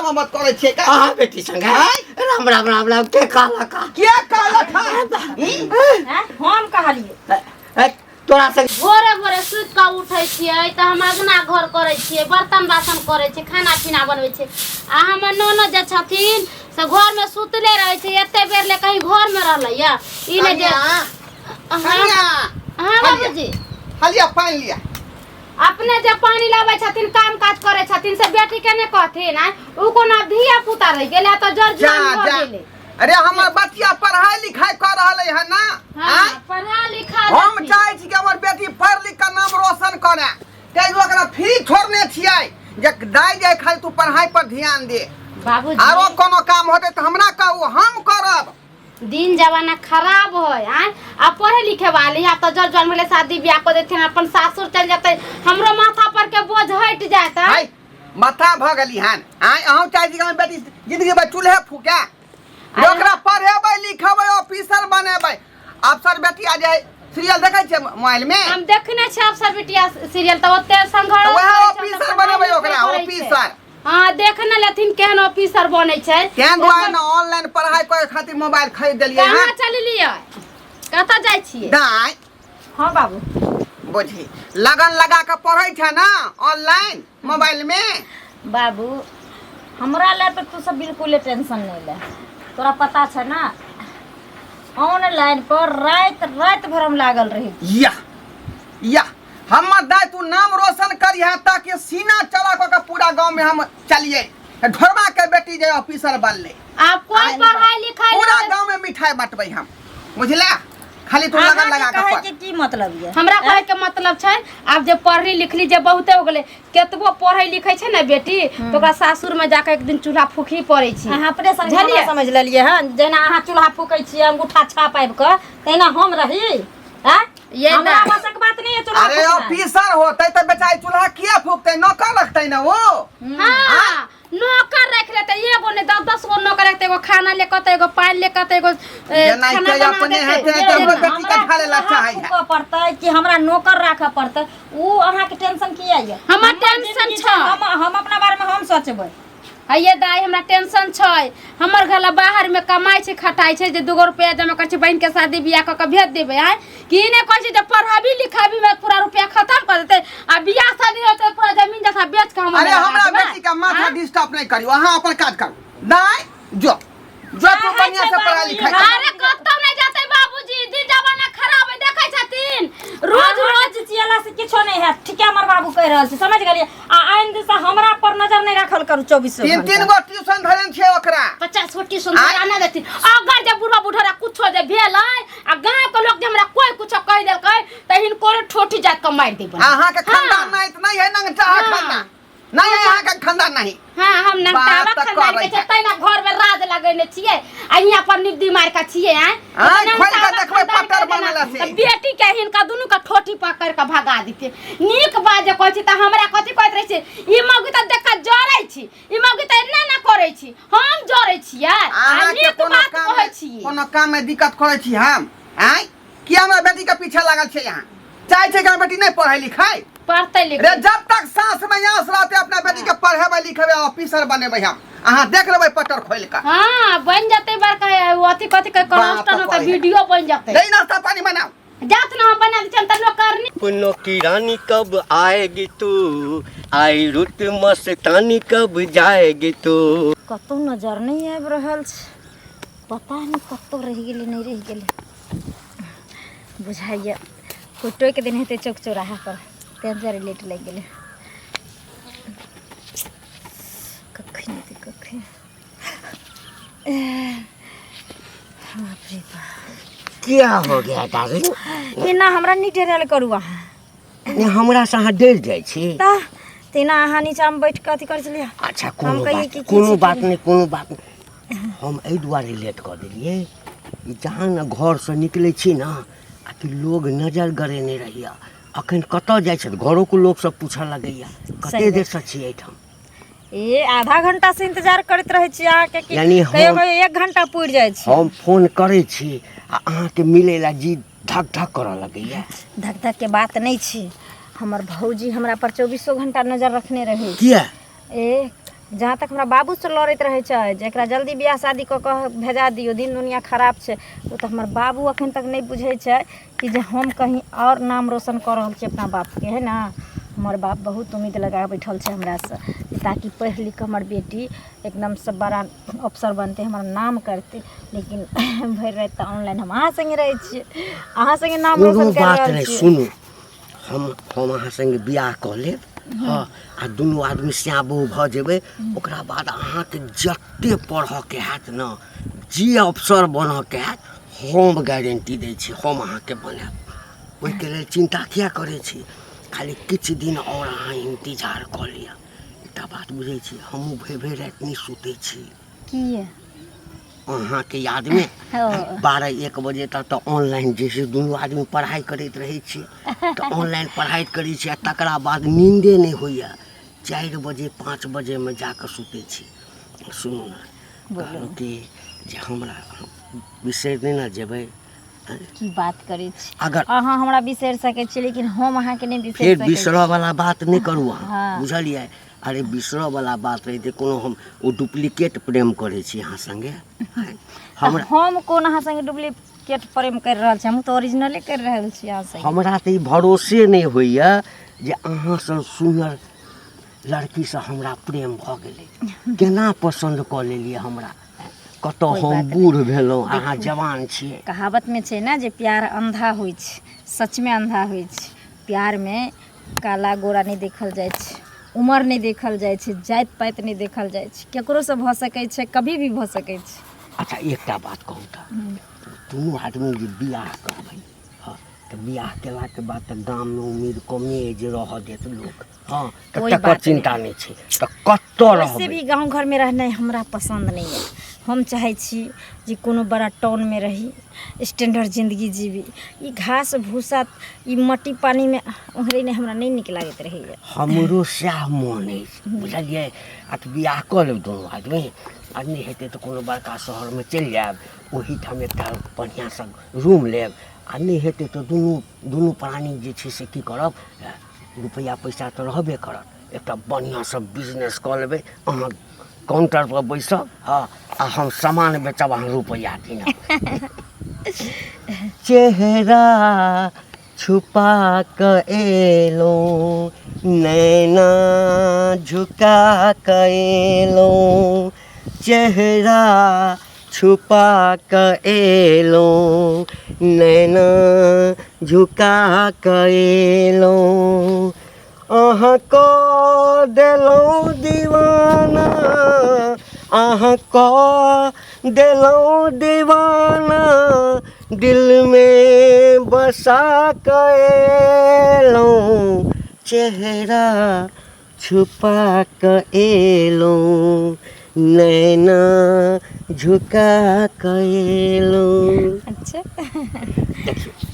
कहाँ मत करे छे का हां बेटी संग राम राम राम राम के काला का क्या काला था हम कहलिए तोरा से भोरे भोरे सुत के उठै छियै त हम अगना घर करै छियै बर्तन बासन करै छियै खाना पीना बनबै छियै आ हमर ननद जे छथिन से घर में सुतले रहै छै एते बेर ले कहीं घर में रहलै या ई ने जे हां बाबूजी हलिया पानी लिया अपने जे पानी लाबै छथिन काम काज करै छथिन से बेटी के ने कहथिन उ कोना धिया पुता रह गेलै त जर जान हो गेलै अरे हमर बच्चा पढ़ाई लिखाई कर रहले है ना हां पढ़ा लिखा हम चाहे छी कि हमर बेटी पढ़ लिख के नाम रोशन करे ते ओकरा फ्री छोड़ने छियै जे दाई जाय खाली तू पढ़ाई पर ध्यान दे बाबूजी आरो कोनो काम होते त हमरा कहू हम करब दिन जमाना खराब होय आ पढ़े लिखे वाली या तो जर जन्म ले शादी ब्याह कर देथिन अपन सासुर चल जाते हमरो माथा पर के बोझ हट जाता माथा भ गेली हन अहू चाहे छी कि हमर बेटी जिंदगी में चूल्हे फूके ओकरा पढ़ेबै लिखेबै ऑफिसर बनेबै अफसर बेटी आ जाए सीरियल देखै छै मोबाइल में हम देखने छै अफसर बेटिया सीरियल त ओते संघर्ष वह ऑफिसर बनेबै ओकरा ऑफिसर हां देखने लेथिन केहन ऑफिसर बनै छै केहन दुआरे न ऑनलाइन पढ़ाई करे खातिर मोबाइल खरीद देलियै कहां चललियै कतऽ जाइ छियै दाई हां बाबू बुझी लगन लगा के पढ़ै छै ना ऑनलाइन मोबाइल में बाबू हमरा ले तो तू सब बिल्कुल टेंशन नहीं ले तोरा पता छै ना ऑनलाइन पर रात भर हम लागल रही या हमर दाई तू नाम रोशन करिहा ताकि सीना चला के पूरा गांव में हम चलिए ढोरमा के बेटी जे ऑफिसर बनले आप कोई पढ़ाई लिखाई पूरा गांव में मिठाई बांटबै हम बुझला खाली तू लगन लगा के कहे की मतलब ये हमरा कहे के मतलब छै आप जे पढ़ली लिखली जे बहुते हो गेले केतबो पढ़ै लिखै छै ना बेटी तो ओकरा सासुर में जाके एक दिन चूल्हा फूकी पड़ै छी अहाँ अपने समझ लेलिए हन जेना अहाँ चूल्हा फूकै छी अंगूठा छाप आबि के तेना हम रही हैं ये हमरा आवश्यक बात नहीं है चूल्हा अरे ऑफिसर होतै त बेचारी चूल्हा किया फूकतै नौकर रखतै ना वो हां नौकर रख लेते एगो ने 10 गो नौकर रखते एगो खाना लेके त एगो पानी लेके त एगो खाना अपने हाथे हमरो बेटी के खाले ला चाहै है पड़तै कि हमरा नौकर राखऽ पड़तै उ अहाँ के टेंशन किया ये हमर टेंशन छ हम अपना बारे में हम सोचबै ये दाई हमरा टेंशन छै हमर घरला बाहर में कमाई छै खटाई छै जे 2 रुपया जमा कर छै बहन के शादी बियाह क के भेज देबै कि ने कहै छै जे पढ़ाबी लिखाबी में पूरा रुपया खत्म कर देतै आ बियाह शादी होतै पूरा जमीन जथा बेच के हम अरे हमरा बेटी का माथा डिस्टर्ब नहीं करियो अहाँ अपन काज करू दाई जो तू बढ़िया से पढ़ा लिखा अरे कत्तो नहीं जाते बाबूजी दिन जमाना खराब है देखै छथिन रोज चियाला से किछो नहीं है ठीक है हमर बाबू कह रहल छै समझ गेलिए आ आइन दिन से हमरा पर नजर नहीं राखल करू 24 घंटा तीन गो ट्यूशन धरन छै ओकरा 50 छोटी सुंदर आना देथिन अगर जे बुढ़वा बुढ़रा कुछो जे भेलै आ गांव के लोग जे हमरा कोई कुछो कह देलकै त हिनको ठोठी जात के मार देबै अहाँ के खानदान नहीं है नंगटा खानदान नहीं है यहाँ का खानदान नहीं हां हम नंगटावा खानदान के छै तैना घर में राज लगैले छियै आ यहाँ पर निब्दी मार के छियै खोल के देखबै पत्थर बनला से बेटी के हिनका दुनू के ठोठी पकड़ के भगा दिते नीक बात जे कहै छी त हमरा कथि कहैत रहै छै ई मौगी त देख के जरै छी ई मौगी त एना ना करै छी हम जरै छियै आ नीक बात कहै छी कोनो काम में दिक्कत करै छी हम किया हमरा बेटी के पीछे लागल छै यहाँ चाहे छै कि बेटी नहीं पढ़ाई लिखाई पढ़ते लिखे जब तक सांस में आस रहते अपना बेटी के पढ़ेबै लिखेबै ऑफिसर बनेबै हम अहाँ देख लेबै पटर खोल के हां बन जाते बड़का अथी कथि के कॉन्स्टेंट त वीडियो बन जाते नहीं नाश्ता पानी बनाओ जात ना हम बना दे त नौकरनी पुनो की रानी कब आएगी तू आई रुत मस्तानी कब जाएगी तू कतो नजर नहीं आब रहल छै पता नहीं कतो रह गेलै नहीं रह गेलै बुझाइए फोटो के दिन हेते चौक चौराहा पर तेजर लेट लग गेले कखन ते कखन बाप रे बाप क्या हो गया डार्लिंग एना हमरा नहीं डरल करू अहाँ हमरा से अहाँ डर जाइ छी त तेना अहाँ नीचा में बैठ के अथी कर चलिए अच्छा कोनो बात नहीं हम एहि दुआरे लेट कर देलिए जहाँ न घर से निकले छी ना आ कि लोग नजर गड़ेने रहिया अखन कतऽ जाइ छै घरों के लोग सब पूछऽ लगैया कते देर से छी एठाम ए आधा घंटा से इंतजार करत रहे छी अहाँ के यानी कहियो 1 घंटा पूर जाय छी हम फोन करे छी आ अहाँ के मिले ला जी धक धक करऽ लगैया धक धक के बात नहीं छी हमर भौजी हमरा पर 24 घंटा नजर रखने रहे किया ए जहाँ तक हमरा बाबू से लड़ैत रहे छै जेकरा जल्दी बियाह शादी कऽ के भेजा दियो, दिन दुनिया खराब छै, वो तो हमर बाबू अखन तक नहीं बुझे छै कि जे हम कहीं और नाम रोशन कर रहल छी अपना बाप के, है ना। हमर बाप बहुत उम्मीद लगा बैठल छै हमरा से, ताकि पढ़ लिख हमर बेटी एकदम से बड़ा अफसर बनते, हमर नाम करते, लेकिन भरि रात तऽ ऑनलाइन हम अहाँ संगे रहै छियै, अहाँ संगे नाम रोशन कर बात रहल नहीं छियै। सुनू, हम अहाँ संगे बियाह कऽ लेब, हाँ, आ दुनू आदमी सिया बहु भऽ जेबै, ओकरा बाद अहाँके जते पढ़ऽके हैत न, जे अफसर बनऽके हैत, हम गारंटी दै छी हम अहाँके बनाएब। ओहिके लेल चिंता किया करै छी, खाली किछु दिन और अहाँ इंतजार कऽ लिअ। एकटा बात बुझै छी, हमहूँ भरि राति नहि सुतै छी किए अहाँके यादमे। 12-1 बजे तक तऽ ऑनलाइन जे छै दुनू आदमी पढ़ाइ करैत रहै छियै, तऽ ऑनलाइन पढ़ाइ करै छियै, तकरा बाद नींदे नहि होइए, 4 बजे 5 बजेमे जाकऽ सुतै छी। सुनू ने, कहलहुँ कि जे हमरा बिसरि नहि ने जेबै। की बात करै छी, अगर अहाँ हमरा बिसरि सकै छी, लेकिन हम अहाँके नहीं बिसरि फेर सकै छी। बिसरऽवला बात नहि करू अहाँ, हाँ। बुझलियै। अरे बिसरऽवला बात रहितै कोनो, हम ओ डुप्लीकेट प्रेम करै छी अहाँ संगे। हमरा हम कोन अहाँ संगे डुप्लीकेट प्रेम कर रहल छी, हम तऽ ओरिजिनले कर रहल छी अहाँ संगे। हमरा तऽ ई भरोसे नहि होइए जे अहाँसँ सुन्दर लड़कीसँ हमरा प्रेम भऽ गेलै। केना पसन्द कऽ लेलियै हमरा, कतऽ हम बूढ़ भेलहुँ, अहाँ जवान छियै। कहावत में छै ना जे प्यार अंधा होइ छै, सच में अंधा होइ छै। प्यार में काला गोरा नहीं देखल जाइ छै, उम्र नहीं देखल जाइ छै, जाति पाति नहीं देखल जाइ छै, केकरो से भऽ सकै छै, कभी भी भऽ सकै छै। अच्छा एकटा बात कहू तऽ, दुनू आदमी जे बियाह करबै, हाँ, तऽ बियाह केलाके बाद तऽ गाममे उम्मीद कमे जे रहऽ देत लोक, हाँ, तऽ कोई तकर बात चिंता नहीं छै। तऽ कतऽ वैसे रहबै? भी गांव घर में रहनाइ हमरा पसंद नहीं है। हम चाहे छी जे कोनो बड़ा टाउन में रही, स्टैंडर्ड जिंदगी जीवी। ई घास भूसा ई मट्टी पानी में ओहरे ने हमरा नहीं नीक लागैत रहैए। हमरो सएह मोन अछि, बुझलियै। आ तऽ बियाह कऽ लेब दुनू आदमी, आ नहि हेतै तऽ कोनो बड़का शहरमे चलि जायब, ओहीठाम एकटा बढ़िआँ सन रूम लेब, आ नहि हेतै तऽ दुनू प्राणी जे छै से की करब, रुपैआ पैसा तऽ रहबे करत, एकटा बढ़िआँ सन बिजनेस कऽ लेबै। अहाँ काउंटर पर बैसब, हाँ, आ हम सामान बेचब, अहाँ रुपैआ कीनब। चेहरा छुपा कर एलौं, नैना झुका कर एलौं, चेहरा छुपा कर एलौं, नैना झुका कर एलौं, अहाँ कऽ देलौं दीवाना, अहाँ कऽ देलौं दीवाना, दिल में बसा कर एलौं, चेहरा छुपा कर एलौं, नैना झुका कर एलौं। अच्छा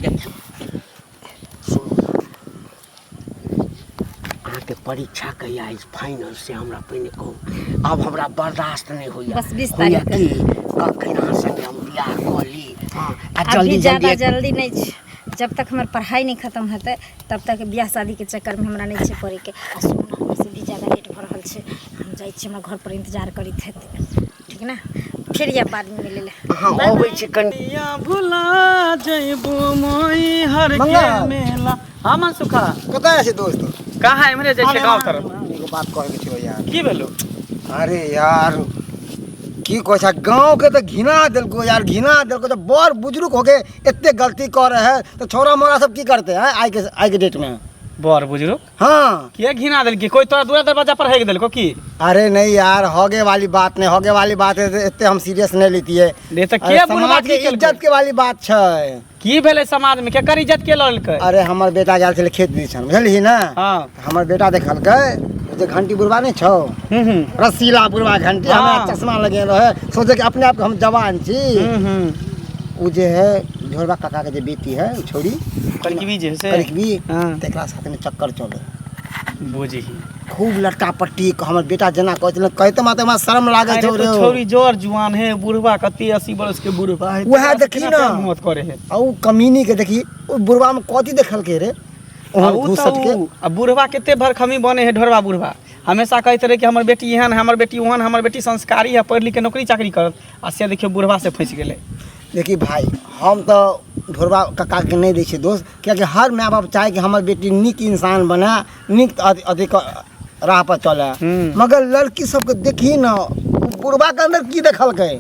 देखियौ, अहाँके परीक्षा कहिया अछि फाइनल से हमरा पहिने कहू। आब हमरा बर्दाश्त नहीं होइए। बस 20 तारीख की कखन अहाँ संगे हम बियाह कऽ ली, हाँ, आ अभी ज़्यादा जल्दी जल्दी नहीं छै। जब तक हमार पढ़ाई नहीं खत्म हेतै तब तक बियाह शादी के चक्कर में हमरा नहीं छै पड़े के। आ सुन ना, वैसे भी ज़्यादा लेट भऽ रहल छै, हम जाइ छी, हमरा घर पर इंतजार करैत हेतै, ठीक ना। फिर ये बाद में मिले ले। अहाँ अबै छी कनि। भुला जइबू मोई हर मंगा। के मेला। हाँ मन सुखा, कतऽ छै दोस्त? कहाँ इमरे जाइ छै गाँव तरफ? एगो बात कहके छौ यार। की भेलो? अरे यार की कहै छै, गाँव के तो घिना दिलको यार, घिना दिलको। तो बड़ बुजुर्ग हो गए, एते गलती कर रहे हैं, तो छोरा मोरा सब की करते हैं आज के डेट में? बड़ बुजुर्ग हाँ। किया घिना दिल की? कोई तोरा दूरा दरवाजा पर हेग दिलको की? अरे नहीं यार, होगे वाली बात नहीं, होगे वाली बात है, इतने हम सीरियस नहीं लेती है। दे तो अरे के बुढ़वा समाज के की केलको? इज्जत के वाली बात छै। की भेले समाज में? केकर इज्जत के ललकै? अरे हमर बेटा गेल छले खेत दिसन, बुझलिही ना। हाँ। हमर बेटा देखलकै जे घंटी बुढ़वा नहीं छौ, रसीला बुढ़वा घंटी, हाँ। हमें चश्मा लगे रहे, सोचे कि अपने आप के हम जवान छी। उ जे है ढोलबा काका के जे बेटी है, उ छोड़ी कनकवी जे से करिकवी, हाँ। तेकरा साथ में चक्कर चले, बुझी खूब लटका पट्टी। हमर बेटा जना कहते माते हमरा शर्म लागे छौ रे। छोरी जोर जुआन है, बुढ़वा कते 80 बरस के बुढ़वा है, वह देखी ना, मत करे है। आ उ कमीनी के देखी, उ बुढ़वा में कथी देखलकै रे, ओहन घूसट के। अब बुढ़वा केते भरखमी बने है ढोरवा बुढ़वा। हमेशा कहते रहे कि हमर बेटी एहन है, हमर बेटी ओहन, हमर बेटी संस्कारी है, पढ़ लिख के नौकरी चाकरी करत, आ से देखियो बुढ़वा से फंस गेलै। देखिए भाई, हम तो ढोरबा कक्का के नहीं दै छियै दोस्त, कियाकि हर माय बाप चाहे कि हमर बेटी नीक इंसान बने, नीक अधिक राह पर चले, मगर लड़की सबके देखी न बुढ़वा के अंदर की देखलकै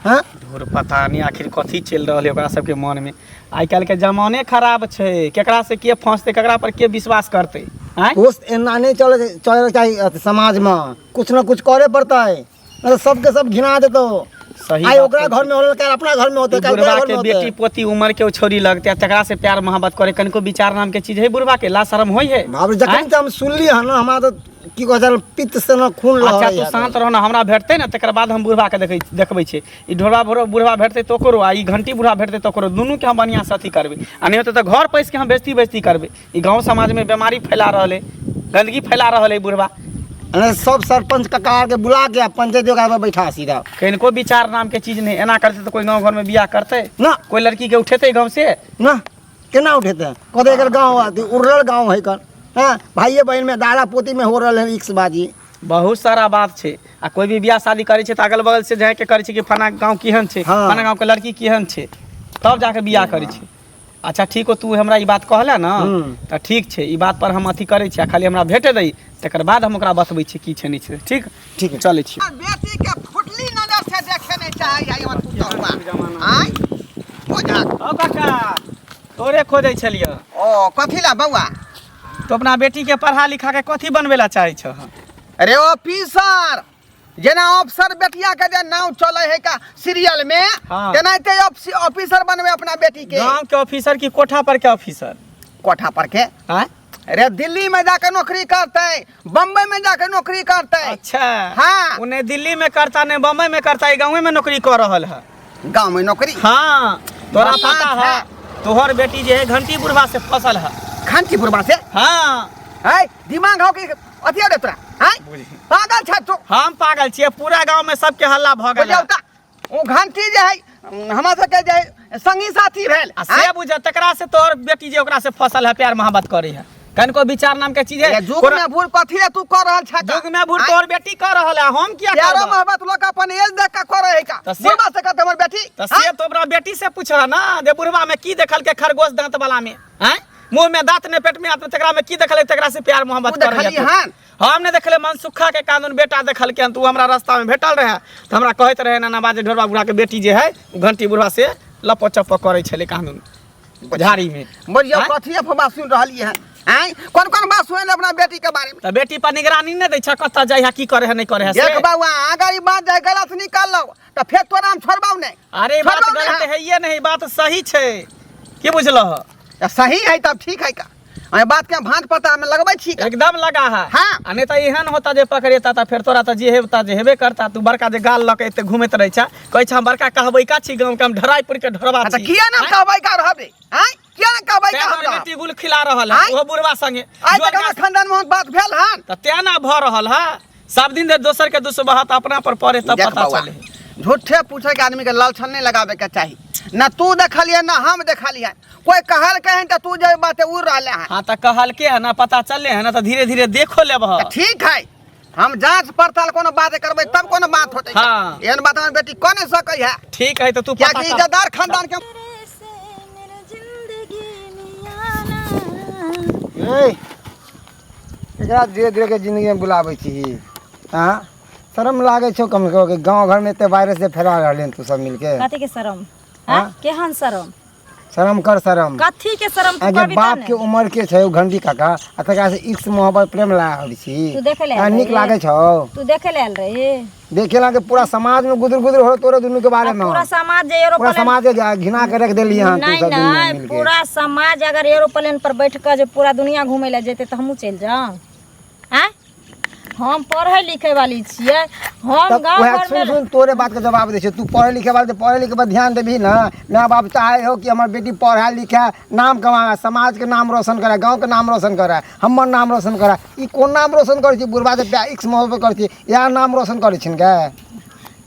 हैं। धुर पता नहीं आखिर कथी चल रहा है ओकरा सबके मन में। आइ काल्हि के जमाने खराब छै, केकरा से के फंसते, केकरा पर के विश्वास करते। दोस्त एना नहीं चले चाहिए समाज में, कुछ न कुछ करे पड़ता है, मतलब सबके सब घिना देतो। सही आई ओकरा घर में होल, काल अपना घर में होते, काल बुढ़वा घर के में बेटी होते। पोती उम्र के छोरी लगते, तकरा से प्यार मोहब्बत करे, कनको विचार नाम के चीज है बुढ़वा के, ला शर्म होई है। बाप रे, जखन से हम सुनली है ना, हमरा तो की कह चल पित्त से न खून लहर। अच्छा तू शांत रहो ना, हमरा भेटते ना तकर बाद हम बुढ़वा के देखबै छै। ई ढोरबा बुढ़वा भेटते तो ओकरो, आ ई घंटी बुढ़वा भेटते तो ओकरो, दुनू के हम बढ़िया से अथी करबै। आ नहीं होते तो घर पैस के हम बेइज्जती करबै। ई गांव समाज में बीमारी फैला रहल है, गंदगी फैला रहल है बुढ़वा। सब सरपंच कक्का के बुला के पंचायत में बैठा सीधा। कनको विचार नाम के चीज नहीं, एना करते तो कोई गांव घर में बियाह करते ना, कोई लड़की के उठेते गांव से ना, केना उठेते, कदे एकर गांव उड़ल गांव है कर। हां, भाइये बहन में, दादा पोती में हो रहल है इक्स बाजी। बहुत सारा बात छै। आ कोई भी बियाह शादी करे छै त अगल बगल से जाए के करे छै कि फना गांव केहन छै, हाँ। फना गांव के लड़की केहन छै, तब जाके बियाह करे छै। अच्छा ठीक हो, तू हमरा ई बात कहले ना त ठीक छै, ई बात पर हम अथी करे छी, खाली हमरा भेटे दई, तकर बाद हम ओकरा बतबै छी की छै नहीं छै। ठीक ठीक है, चलै छी। बेटी के फुटली नजर से देखे नहीं चाहिए हमर पुतहुआ। आय बुझा ओ काका तोरे खोजै छलियै। ओ कथी ला बउआ? तो अपना बेटी के पढ़ा लिखा के कथी बनबै ला चाहै छ? अरे ऑफिसर, जेना अफसर बेटिया के जे नाम चले है का सीरियल में, हाँ। तेनाहिते ऑफिसर बनवे अपना बेटी के। गांव के ऑफिसर की कोठा पर के ऑफिसर? कोठा पर के। हैं? अरे दिल्ली में जाकर नौकरी करते, बम्बई में जाकर नौकरी करते। अच्छा हाँ। उन्हें दिल्ली में करता ने बम्बई में करता, गाँव में नौकरी कर रहल है। गाँव में नौकरी? हाँ, तोरा बात पता है है। तोहर बेटी जे है घंटी बुढ़वा से फसल है। घंटी बुढ़वा से? हाँ है दिमाग हो के अथी रे तोरा? हैं? पागल छ तू? हम पागल छियै, पूरा गांव में सबके हल्ला भ गेल है। ओ घंटी जे है हमरा सबके जे है संगी साथी भेल। आ से बुझ तकरा से तोहर बेटी जे ओकरा से फसल है, प्यार मोहब्बत करे है, कनको विचार नाम के चीज है। जुग में भूल कथी रे तू कर रहल छ? जुग में भूल तोहर बेटी कर रहल है, हम क्या प्यारो करब? मोहब्बत लोग अपन एज देख के करे है का? तो से- बुढ़वा से कहते हमर बेटी। तो से तो अपना बेटी से पूछला ना, जे बुढ़वा में की देखल के खरगोश दांत वाला में, हैं? मुंह में दांत ने पेट में हाथ में, तकरा में की देखल, तकरा से प्यार मोहब्बत तू कर देखली हन? हम ने देखले मनसुखा के कानून बेटा देखल के, तू हमरा रास्ता में भेटल रहे तो हमरा कहत रहे ना बाजे ढोरबा बुढ़ा के बेटी जे है घंटी बुढ़वा से लपो चप्पो करे छले कानून झाड़ी में। बोलियो हैं? कथी बात सुन रहली है? हैं? कौन कौन बात सुन अपना बेटी के बारे में? तो बेटी पर निगरानी नहीं दै छ, कत जाय है, की करे है, नहीं करे है से? देख बाबा, अगर ई बात जाय गलत निकाल लो तो फिर तोरा हम छोड़बाऊ नहीं। अरे बात छोड़बाऊ नहीं, गलत है ये नहीं, बात सही छे, की बुझलह? या सही है तब ठीक है का? अरे बात के भांज पता में लगबै छी का? एकदम लगा है। हाँ। आ नहीं तो एहन होता जे पकड़ेता तो फिर तोरा तो जे हेबता जे हेबे करता। तू बड़का जे गाल लके एते घूमत रहे छ, कहै छ हम बड़का कहबै का छी, गांव के हम ढराईपुर के ढोरबा अच्छा छी। किया ना हैं? कहबै का रहबे? हैं? किया ना कहबै ते का हमर हमरा? बेटी गुल खिला रहल है, हैं? वो बुढ़वा संगे आज जोड़ तक हमरा गाछ- खानदान में बात भेल हन? त तेना भ रहल है। सब दिन दे दोसर के दुश्मन अपना पर पड़े तब देख पता बौआ, चले। झूठे पूछे के आदमी के लालछन नहीं लगावे के चाहिए। ना तू देखलिए ना हम देखलिए, कोई कहल कहे तो तू जे बात उड़ रहले है। हाँ तो कहल के है ना, पता चले है ना, तो धीरे धीरे देखो लेब। तो ठीक है, हम जांच पड़ताल कोनो बात करबै तब कोनो बात होते। हाँ। एहन बात हमर बेटी कह नहीं सकै है, ठीक है तो तू क्या पता कि कर। इज्जतदार खानदान के। एकरा धीरे धीरे के जिंदगी में बुलाबै छी। हाँ, शर्म लागे छो कम से कम, गाँव घर में इतने वायरस से फैला रहले तू सब मिलके। कथी के शरम? हाँ? हाँ? केहन शरम? शर्म कर शर्म। कथी के शरम? तू आगे करबी बाप तब के ने। उम्र के छै घंटी काका, आ तकरा से इश्क मोहब्बत प्रेम लागल छी। तू देखे ले आ, नीक रही? लागे छौ? तू देखे ले आयल रही? देखे ला के पूरा समाज में गुदर गुदर हो तोरे दुनू के बारे में। पूरा समाज जे पूरा एरोप्लेन समाज के घिना के रख देली हां तू नहीं सब दुनिया नहीं, मिलके। पूरा समाज अगर एरोप्लेन पर बैठ कर जो पूरा दुनिया घूमे ला जेते तो हमहू चल जाऊं। हैं? हम पढ़े लिखे वाली छियै, हम तब गांव वह घर सुन में सुन तोरे बात का जवाब दे छै। तू पढ़े लिखे वाले, पढ़े लिखे पर ध्यान देबी ना। माँ बाप चाहे हो कि हमार बेटी पढ़ा लिखा, नाम कमाए, समाज के नाम रोशन करे, गांव के नाम रोशन करे, हमर नाम रोशन करे। ई कोन नाम रोशन करे छी? बुढ़वा से प्यार इक्स मोहब्बत करे छी, या नाम रोशन करे छिन के?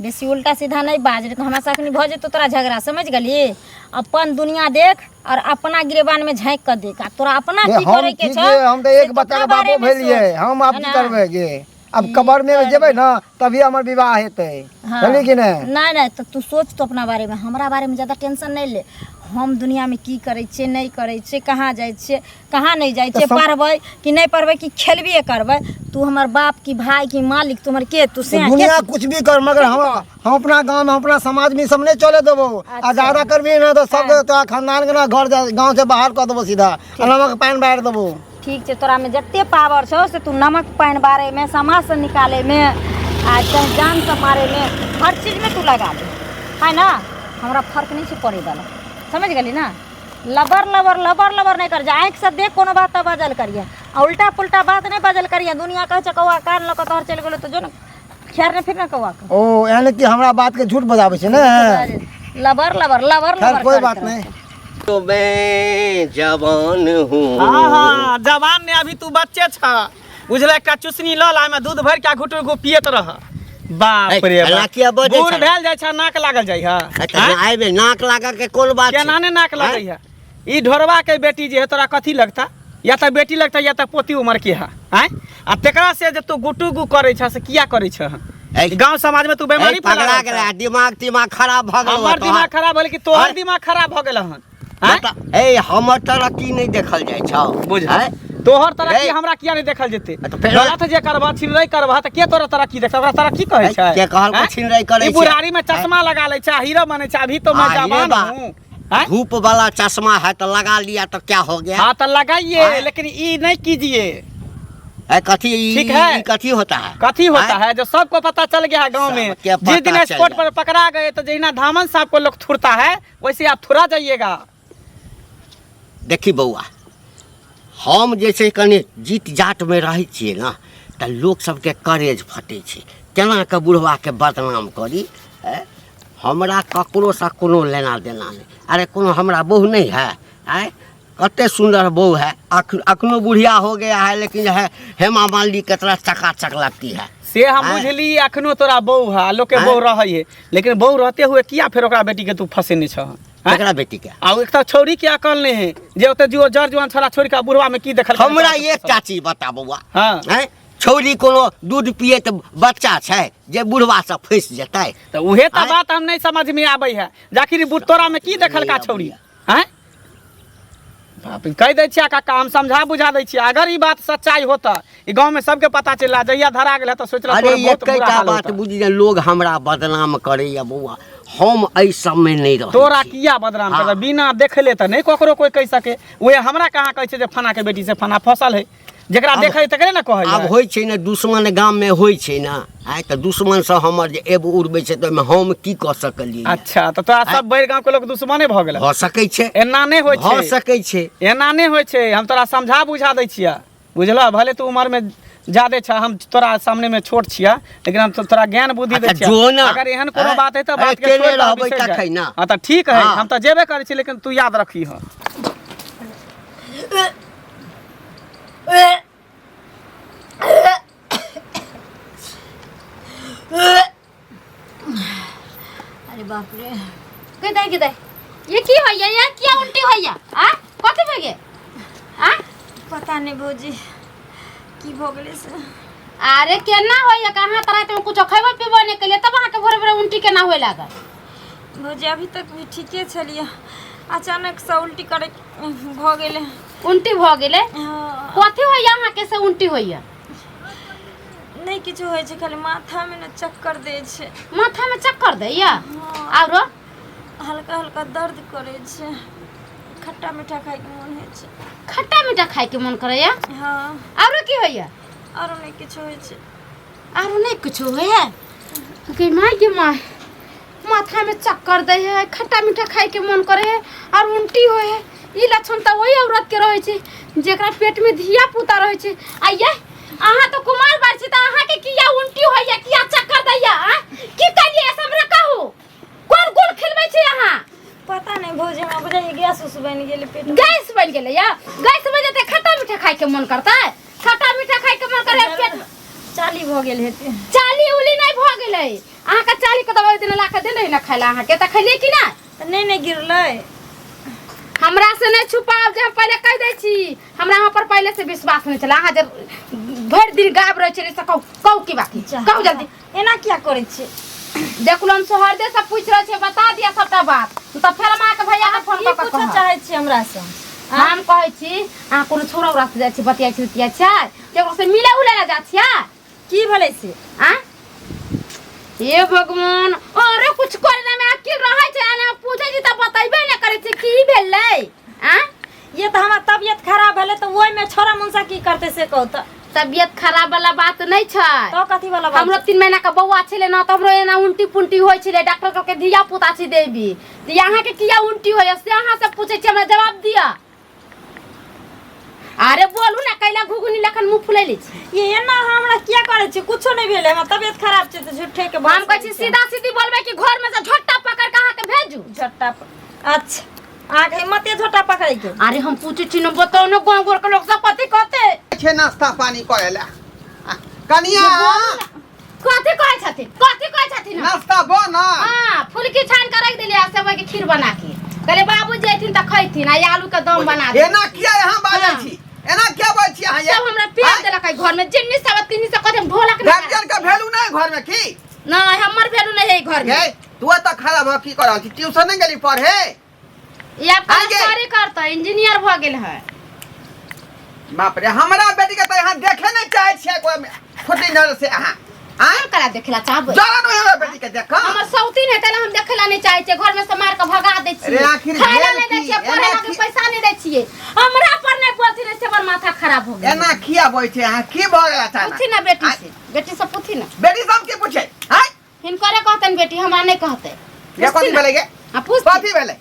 बेसी उल्टा सीधा नहीं बाज रे, तो हमरा साथ नहीं भजे तो तोरा झगड़ा, समझ गली? अपन दुनिया देख और अपना गिरेबान में झांक कर देख, आ तोरा अपना की हम करे के ठीक छ? है, हम तो से एक तो बच्चा के अपना बारे बापो में भेलिए, सोच, हम आप है की ना? करबे गे? अब कबर में जेबै ना तभी हमर विवाह हेतै हाँ। बुझली कि नहीं नहीं नहीं तो तू सोच तो अपना बारे में, हमरा बारे में ज़्यादा टेंशन नहीं ले। हम दुनिया में की करै छियै नहीं करै छियै, कहाँ जाइ छियै कहाँ नहीं जाइ छियै, पढ़बै कि नहीं पढ़बै कि खेलबे करबै। तू हमर बाप की भाई की मालिक तुम्हारे के तू से दुनिया कुछ भी कर मगर हम अपना गांव में अपना समाज में सब नहीं चले देबो। आ ज्यादा करबी ना तो सब तोरा खानदान के ना घर गांव से बाहर कर देबो सीधा, नमक पानी बार देबो। ठीक है, तोरा में जते पावर छो से तू नमक पानी बारे में, समाज से निकाले में, आ चाहे जान से मारे में, हर चीज में तू लगा दे, है ना। हमरा फर्क नहीं से पड़े वाला, समझ गली ना। लबर लबर लबर लबर नहीं कर जा, आँख से देख कोनो बात तो बजल करिए, उल्टा पुल्टा बात नहीं बजल करिए। दुनिया कहे छ कौआ कान लक तोहर चल गेलो तो जो न खैर ने फिर न कौआ के। ओ यानी कि हमरा बात के झूठ बजाबै छै ने। लबर लबर लबर खैर लबर कोई बात नहीं। तो मैं जवान हूँ। हाँ जवान ने अभी तू बच्चे छ बुझल का चुसनी ल ला में दूध भर के घुटुर गो पियत रह। बाप रे बाप, बूढ़ भेल जाइ छ नाक लागल जाइ है। आइबे नाक लागा के कोन बात केना ने नाक लगै है। ई ढोरवा के बेटी जे है तोरा कथी लगता, या तो बेटी लगता या तो पोती उमर के है। आ तेकरा से जे तू गुटू गु करे छ से किया करे छ। गांव समाज में तू बीमारी पकड़ा गेला, दिमाग खराब भ गेल। हमर दिमाग खराब भेल कि तोहर दिमाग खराब भ गेल हन। ए हमर तरक्की नहीं देखल जाइ छ बुझ तोहर तरक्की हमरा किया नहीं देखल जेते। गलत जे करबा छिनरई करबा त के तोरा तरक्की देख, ओकरा तरक्की कहै छै। के कहल को छिनरई करे छै। ई बुढ़ारी में चश्मा लगा ले छै, हीरो बने छै। अभी तो मैं जवान हूं। धूप वाला चश्मा है तो लगा लिया तो क्या हो गया। हाँ तो लगाइए, लेकिन ई नहीं कीजिए। कथी ठीक है, कथी होता है, कथी होता है जो सबको पता चल गया है गांव में। जिस दिन स्पॉट पर पकड़ा गए तो जहिना धामन साहब को लोग थुरता है वैसे आप थुरा जाइएगा। देखी बउआ, हम जैसे कनी जीत जाट में रहे छिए ना तो लोग सबके करेज फटे छै। केना के बुढ़वा के बदनाम करी। हमरा ककरो से कोनो लेना देना नहीं। अरे कोनो हमरा बहू नहीं है, कते सुंदर बहू है, अखनो बुढ़िया हो गया है लेकिन है हेमा मालिनी के तरह चकाचक लगती है। से हम बुझली अखनो तोरा बहू है, लोग के बहू रही है, लेकिन बहू रहते हुए किया फिर ओकरा बेटी के तू फसेने छ। एकरा बेटी के आ एक तो छोरी के अकल नहीं है जे ओते जो जर जवान छोरा छोरी का बुढ़वा में की देखल। हमरा एकटा चीज बता बउआ, हां छोरी कोनो दूध पिए त बच्चा छै जे बुढ़वा से फंस जेतै। तो उहे त बात हम नहीं समझ में आबै है। जाकिर तोरा में की देखल का छोरी हैं। बाप रे कह दै छिया काका, हम समझा बुझा दै छिया। अगर ई बात सच्चाई होता ई गांव में सबके पता चला, जहिया धरा गेल त सोचला अरे एकटा बात बुझी जे लोग हमरा बदनाम करे या बउआ, हम ऐ सब में नहीं रह। तोरा किया बदनाम कर, बिना देखले त नहीं ककरो कोई कह सके। ओए हमरा कहाँ कहै छै जे फना के बेटी से फना फसल है, जेकरा देखै तकरे न कहै। अब होय छै ने दुश्मन गांव में होय छै ना, आइ त दुश्मन से हमर जे एब उड़बै छै त हम की क सकलियै। अच्छा तो तोरा सब बैर गांव के लोग दुश्मने भ गेल। भ सकै छै, एना नहीं होय छै, भ सकै छै, एना नहीं होय छै। हम तोरा समझा बुझा दै छिया, बुझला। भले तू उम्र में ज्यादा छ, हम तोरा सामने में छोट छिया, लेकिन हम तोरा ज्ञान बुद्धि दै छिया। अगर एहन कोनो बात है त बात के छोड़ रहबै तखै ना। हां त ठीक है, हम त जेबे करै छी, लेकिन तू याद रखी ह। अरे बाप रे, किदे ये की होइया, ये क्या उल्टी होइया। आ कथि भ गे। आ पता नहीं भौजी की भ गेले से। अरे केना होइया, कहां तरह तुम कुछ खैबो पीबो नहीं केलिए तब अहाँ के भोरे भोरे उल्टी केना होय लागल। भौजी अभी तक भी ठीके छलिए, अचानक से उल्टी करे भ गेले। उल्टी भ गेले कथि होइया अहाँ के से उल्टी होइया। नहीं किछु होय छै, खाली माथा में न चक्कर दे छै। माथा में चक्कर दैया आरो हल्का हल्का दर्द करे छै। खट्टा मीठा खाए के मन है छै। खट्टा मीठा खाए के मन करैया। हां आरो की होइया। आरो नहीं किछु होय छै। आरो नहीं कुछ होइया के माय के माय, माथा में चक्कर दे है, खट्टा मीठा खाए के मन करे है और उल्टी होय है। ई लक्षण त वही औरत के रहे छै जेकरा पेट में धिया पुता रहे छै। आइए अहाँ तो कुमार बार छी त अहाँ के किया उल्टी होइया, किया चक्कर दैया। की करिए हमरा कहू, कोन गुण खिलबै छी अहाँ। पता नहीं भौजी, हमरा बुझाइए गैस उस बन गेले पेट में। गैस बन गेले या, गैस बन जते खट्टा मीठा खाए के मन करता है। खट्टा मीठा खाए के मन करे पेट चाली भ गेल हेते। चाली उली नहीं भ गेले। अहाँ के चाली के दवाई दिन ला के देने ना खाइला, अहाँ के त खइले कि ना। नहीं गिरले। हमरा से नहीं छुपाव, जे हम पहले कह दै छी। हमरा अहाँ पर पहले से विश्वास नहीं चला। अहाँ जे भर दिन गायब रहे छे से कहू की बाकी कहू जल्दी एना क्या करे छे देखलन सोहरदे से पूछ रहे छे बता दिया सबटा बात तो फेर मां के भैया के फोन की कर पूछो चाहे छे हमरा से हम कहै छी आ कोनो छोरा उरा से जाय छी बतिया छी छै केकरो से मिले उले ला जा छिया की भले से आ हे भगवान अरे कुछ करने में अकिल रहै छै आने पूछे छी त बतैबे न करे छी की भेलै आ ये तो हमार तबियत खराब भेले तो ओइ में छोरा मुंसा की करते से कहू तो तबियत खराब वाला बात नहीं छै तो कथी वाला बात हमरो 3 महीना का बौआ छले न त हमरो एना उल्टी पुल्टी होय छले डॉक्टर कहके दिया पुता छी देबी त यहां के किया उल्टी होय से यहां से पूछे छी हमरा जवाब दिया अरे बोलू ना कैला घुगुनी लखन मुंह फुलैले छी ये एना हमरा क्या करे छे कुछो नहीं भेले हमरा तबियत खराब छे तो झूठे के हम कहै छी सीधा सीधी बोलबे कि घर में से झोटा पकड़ के अहाँ के भेजू झट्टा अच्छा आगे मते झोटा पकड़े के अरे हम पूछे छी न बताओ न गांव घर के लोग सब पति कहते छे नाश्ता पानी करेला कनिया कथि कहै छथिन नाश्ता बना हां फुलकी छान के रख देलिए सेवई के खीर बना के कहले बाबू जैथिन त खैथिन आ आलू के दम बना दे एना किया यहां बाजै छी एना क्या बाजै छी यहां सब हमरा पेट देलक घर में जिन्नी सब तिन्नी से कहते ढोलक गार्जियन का वैल्यू नहीं घर में की नहीं हमर वैल्यू नहीं है घर में तू त खराब हो की करल छी ट्यूशन नहीं गेली पढ़े या सरकारी करता इंजीनियर भ गेल है बाप रे हमरा बेटी के त यहां देखे नहीं चाहे छै कोई छोटी नजर से यहां आन करा देखला चाहबे जरा नहीं हमरा बेटी के देखा हमर सौतीन है तले हम देखला नहीं चाहे छै घर में से मार के भगा दे छी अरे आखिर खाना भेल नहीं दे की? छी पढ़े एना के की? पैसा नहीं दे छी हमरा पर नहीं बोलती रे से माथा खराब हो गया एना किया बोय छै यहां की भ गेल अचानक पूछी ना बेटी से पूछी ना बेटी सब के पूछे हैं हिनकरे कहतन बेटी हमरा नहीं कहते ये कथि भेले गे हां पूछ कथि भेले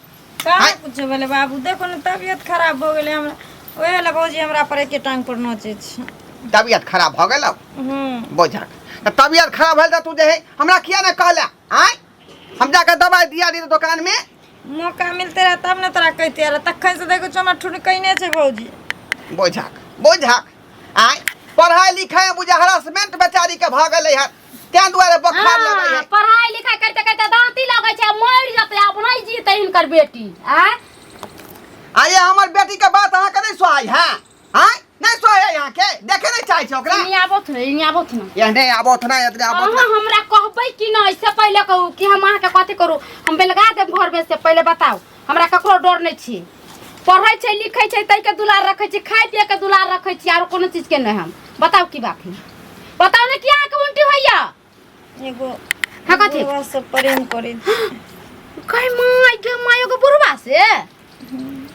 का कुछ भेले बाबू देखो न तबियत खराब हो गेले हमरा ओए लगौजी हमरा पर एके टांग पर नोचे छ तबियत खराब भ गेल बोझा तबियत खराब भेल त तू जे है हमरा किया न कहला आय हम जाके दवाई दिया दी दुकान में मौका मिलते रहा तब न तोरा कहते रहा तखन से देखो चमा ठुन कइने छे भौजी बोझा आय पढ़ाई लिखाई बुझा हरासमेंट बेचारी के भ गेलै है त्या दुआरे बुखार लगै है पढ़ाई लिखाई करते करते दांती लगै छै मर जते अब नहीं जीते हिनकर बेटी आये हमर बेटी के बात अहाँ के नहीं सोहाई है हां नहीं सोहाई यहाँ के देखे नहीं चाहे छै ओकरा नहीं आबोत ना ये नहीं आबोत ना इतने आबोत अहाँ हमरा कहबै कि नहीं इससे पहले कहू कि हम अहाँ के कथि करू हम बेलगा देब घर में से पहले बताओ हमरा ककरो डर नहीं छी पढ़ै छै लिखै छै तै के दुलार रखै छी खाइ पिए के दुलार रखै छी आरो कोनो चीज के नहीं हम बताओ की बात है बताओ ने कि अहाँ के उल्टी होइया एगो हाँ कथी बुढ़वा से प्रेम करे कहीं माय एगो बुढ़वा से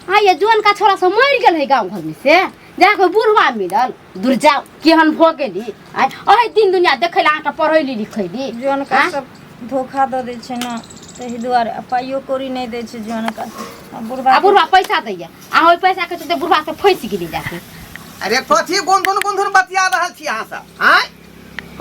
हाँ ये जोन का छोरा सब मर गेल है गांव घर में से जाके बुढ़वा मिलल दूर जाओ केहन भ गेली आय दिन दुनिया देखै ला अहाँ के पढ़ैली लिखैली जोन का सब धोखा द दे छे ना तही दुआरे पाइयो कौड़ी नहीं दे छे जोन का बुढ़वा पैसा दैया आ ओइ पैसा के चलते बुढ़वा से फंस गेली जाके अरे कथि गुन बतिया रहल छी अहाँ सब आय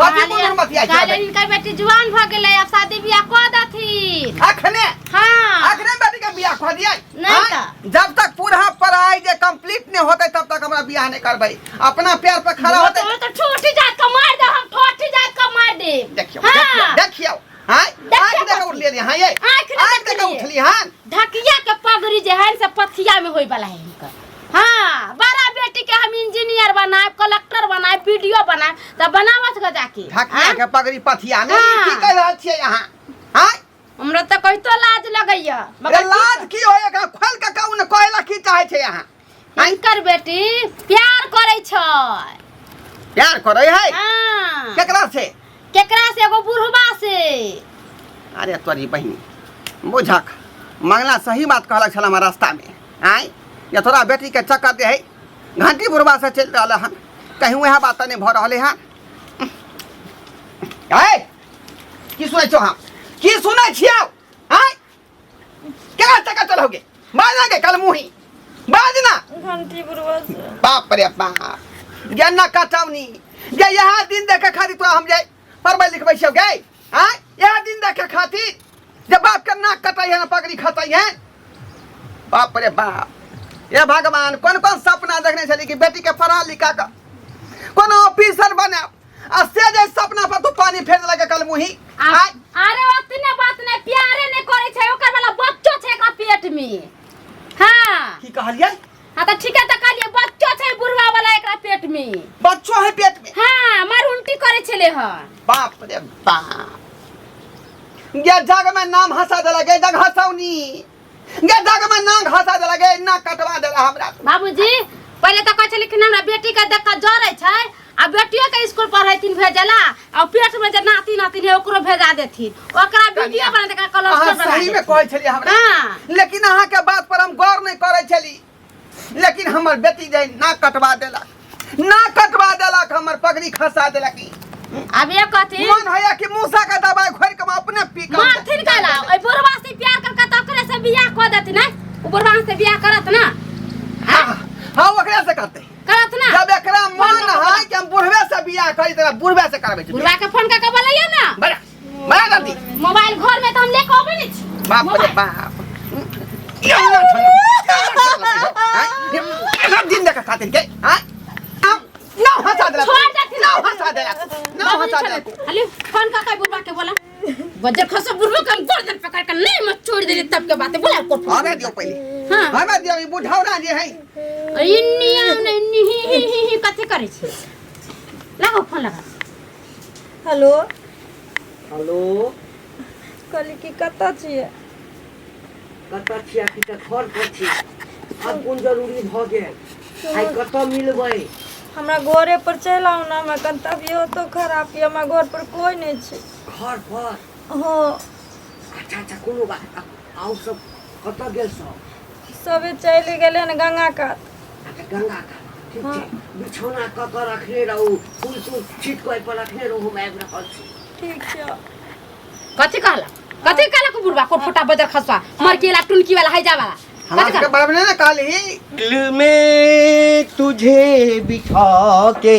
कथि गुन बतिया छी काले इनका बेटी जवान भ गेलै अब शादी बियाह क दथिन अखने हां अखने बेटी के बियाह क दियै नहीं त जब तक पूरा पढ़ाई जे कंप्लीट नहीं होते तब तक हमरा बियाह नहीं करबै अपना पैर पे खड़ा होते तो छोटी जात का मार दे हम छोटी जात का मार दे देखियो हां आंख देखो उठ लिए हां ये आंख देखो उठली हां ढकिया के पगड़ी जे है से पथिया में होई वाला है इनका हां बड़ा बेटी के हम इंजीनियर बनाए कलेक्टर बनाए पीडीओ बनाए तब बनावत ग जाके ढकिया के पगड़ी पथिया में की कह रहल छियै यहां हां हमरा त कहितो लाज लगैया मगर लाज की होएगा खोल के कहू न कहला की चाहे छै यहां इनकर बेटी प्यार करे छै प्यार करे है हां केकरा से एगो बुढ़वा से अरे तोरी बहिनी बुझक मंगला सही बात कहलक छल हमरा रास्ता में आय या तोरा बेटी के चक्कर दे है घंटी बुढ़वा से चल रहा हन कहीं वह बात नहीं भ रहा है आय की सुनै छौ हम की सुनै छियौ आय केकरा चक्कर चलोगे बाजना के कल मुही बाजना घंटी बुढ़वा से बाप रे बाप ज्ञान कटौनी जे यहाँ दिन देखे खातिर तोरा हम जाए पढ़बै लिखबै छियौ गे आय यहाँ दिन देखे खातिर जब बाप के नाक कटाई है ना पगड़ी खटाई है बाप रे बाप ये भगवान कौन कौन सपना देखने चली कि बेटी के पढ़ा लिखा कर कौन ऑफिसर बने आ से जे सपना पर तू पानी फेर लगे कल मुही अरे ओतने बात नहीं प्यारे नहीं करे छै ओकर वाला बच्चो छै एकरा पेट में हां की कहलियै हां त ठीक है त कहलिए बच्चो छै बुढ़वा वाला एकरा पेट में बच्चो है पेट में हां बाप गे जग में नाम हंसा देला गे जग हंसौनी गे जग में नाम हंसा देला गे ना कटवा देला हमरा बाबूजी पहले तो कहै छली कि हमरा बेटी के देख के जरै छै आ बेटियो के स्कूल पढ़ैतिन भेजला आ पेट में जे नाती नातिन है ओकरो भेजा देथिन ओकरा वीडियो बना दे के अहाँ कोलेस्ट्रॉल सही में कहै छली हमरा लेकिन अहाँ के बात पर हम गौर नहीं करै छली लेकिन हमर बेटी जे ना कटवा देलक हमर पगड़ी खसा देलक अब ये कहती मन होया कि मूसा का दवाई खोर के अपने पी के मारथिन काला ओइ बुढ़वा से प्यार करके त ओकरे से बियाह क देती ना ओ बुढ़वा से बियाह करत ना हां ओकरे से करते करत ना जब एकरा मन है कि हम बुढ़वे से बियाह करी त बुढ़वे से करबै बुढ़वा के फोन करके बोलैया ना बड़ा जल्दी मोबाइल घर में त हम लेके आबै नै छी बाप रे बाप दिन देखा खातिर के ना हंसा देला छोड़ देती ना हंसा देला अली फोन करके बुढ़वा के बोला बजर खस बुढ़वा के हम गर्दन पकड़ के नहीं मत छोड़ देली तब के बात बोला को हमें दियो पहले हां हमें दियो ई बुढ़ौरा जे है इन्निया नहीं ही कथि करै छै लगाओ फोन लगा हेलो हेलो कहली कि कतऽ छियै कतऽ छियै कि तऽ घर पर छी अब कोन जरूरी भऽ गेल आइ कतऽ मिलबै हमरा घरे पर चलि आउ ना हमरा कन तबियतो खराब यऽ हमरा घर पर कोई नहीं छै घर पर हाँ अच्छा कोनो बात आउ सब कतऽ गेल सब सबे चलि गेलै ने गंगा कात अच्छा गंगा का ठीक छै बिछौना कऽ रखने रहू फूल तूल छीट कऽ पर रखने रहू हम आबि रहल छी ठीक छै कथि कहला को बुढ़वा को फटा बजर खसवा मर केला टुनकी वाला हैजा वाला हमारे के बारे में ना काली दिल में तुझे बिठा के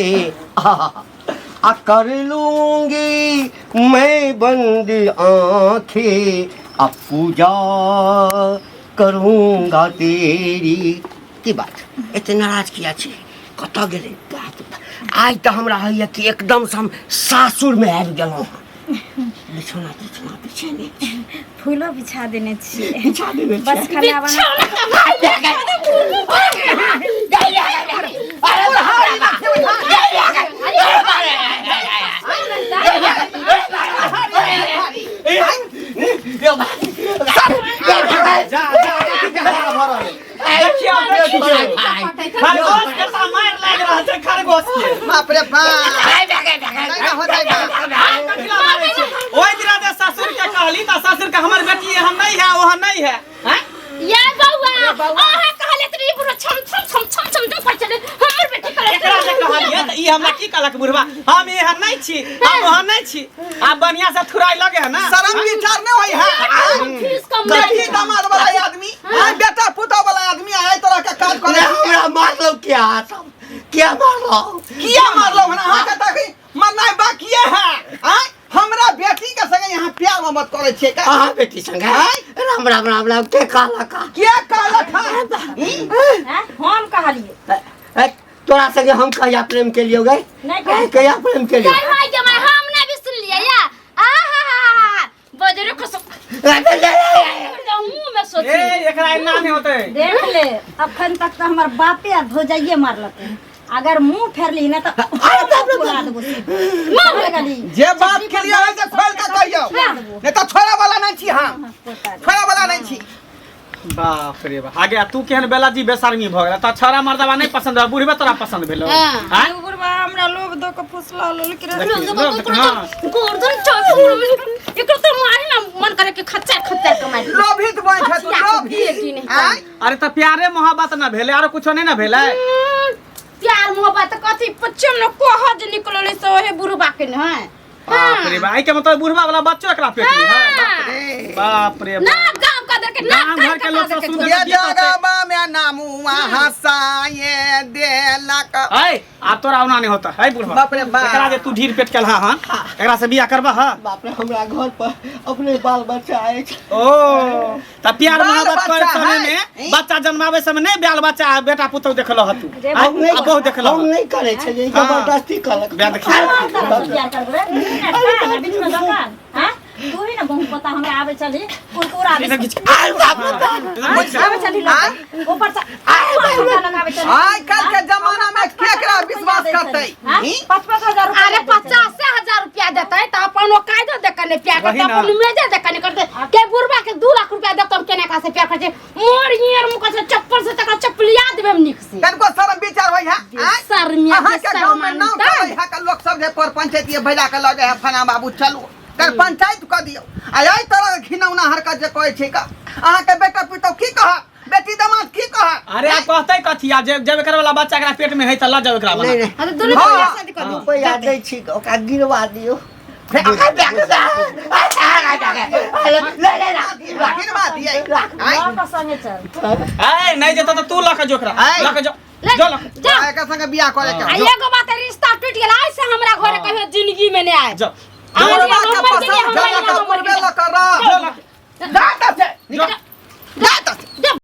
आ कर लूंगी मैं बंद आंखें अब पूजा करूंगा तेरी की बात एते नाराज किया छे कतऽ गेलै बात आज तऽ हमरा होइए कि एकदम से हम सासुर में आबि गेलहुँ बिछौना बिछेने फूलो बिछा देने छियै बिछा देने बस खाली बाप रे बाप ओइ दिना दे ससुर के कहली त ससुर के हमर बेटी एहन नहीं है ओहन नहीं है हैं या बौआ आहा कहले तरी बुढ़वा छम जो पर चले हमर बेटी करे एकरा जे कहलिए त ई हमरा की कहलक बुढ़वा हम एहन नहीं छी हम ओहन नहीं छी आ बढ़िया से थुराई लगे है ना शर्म विचार न होई है फीस कम बेटी दामाद वाला आदमी बेटा पुता वाला आदमी आए तरह के काज करे हमरा मारलो क्या सब क्या मारलो हना हां के तक मरना बाकी है हमरा बेटी के संगे यहाँ प्यार मोहब्बत करे छे का आहा बेटी संग राम राम राम राम के कहला का क्या कहला था हम कहलिए तोरा संगे हम कहिया प्रेम के लिए गए नहीं कहिया प्रेम के लिए जय माय जमाय हम ना भी सुन लिया या आहा बजरे खस मुंह में सोची एकरा इना नहीं होते देख ले अखन तक तो हमार बापे और भौजाइये मारलक अगर मुंह फेर ली ना तो बुला देबो मार गली जे बात के लिए है से खोल के कहियो नहीं तो छोरा वाला नहीं छी हम छोरा वाला नहीं छी बाप रे बाप आगे तू केहन बेला जी बेशर्मी भ गेला त छोरा मर्दवा नहीं पसंद है बुढ़बे तोरा पसंद भेलो हां बुढ़वा हमरा लोग दो के फुसला लेकिन गोर्धन चौक एकरो तो मारी ना मन करे कि खच्चा कमाई लोभित बन छ तू लोभी अरे त प्यारे मोहब्बत ना भेले आरो कुछो नहीं ना भेले प्यार मोहब्बत कथी पच्चम न कोहज निकलले सो हे बुढ़वा के न है बाप रे भाई के मतलब बुढ़वा वाला बच्चो एकरा पेट में है बाप रे ना गांव का देख के ना गांव घर के लोग सब सुन ये जगह में नामू हसाए देलक है अब तोरा ओना नहीं होता है बुढ़वा बाप रे बाप एकरा जे तू ढीर पेट केलहा हां एकरा से बियाह करबा हां बाप रे हमरा घर पर अपने बाल बच्चा आए छै ओ त प्यार बाल मोहब्बत करे बच्चा समय है। में बच्चा जन्मावे समय नहीं बाल बच्चा बेटा पुतौ देखलो हतू हम नहीं बहुत देखलो हम नहीं करे छै जे जबरदस्ती कहलक ब्याह देखिए प्यार कर बीच में दुकान हां तू ही ना बहुत पता हमरा आवे चली कुरकुरा दे इधर खींच आवे चली लोग ऊपर से लगावे चली आज कल के जमाना में केकरा विश्वास करते 55,000 रुपया अरे 50,000 रुपया देते तो अपन वो कायदो देखने प्यार करते वही ना। अपन मेजे देखने करते के बुरबा के 2 लाख रुपया देतो केने का से प्यार करते मोर हियर मुका से चप्पल से तक चप्पलिया देबे निक से तनको शर्म विचार होई है शर्मिया अहाँ के गांव में नाम करे है के लोग सब जे पर पंचायत ये भैला के लगे है फना बाबू चलू कर पंचायत क दियो आ एई तरह घिनौना हरकत जे कहै छै का अहाँ के बेटा पुतौ की कह बेटी दामाद की कह अरे आप कहते कथिया जब एकर वाला बच्चा एकरा पेट में है त ल जाओ एकरा वाला नहीं नहीं अरे दुनू हाँ। भैया शादी कर दो रुपया दै छी ओकरा गिरवा दियो लेकिन बात ये का संगे चल ए नहीं जेता त तू ल के जो एकरा ल के जो जो ल के। जा एका संगे बियाह करे आ के एगो बात है, रिश्ता टूट गेला ऐसे हमरा घरे कहियो जिंदगी में नहीं आए जो जोर बात के पसंद जला का पूर्वे ल कर जो ल के। जा जा जा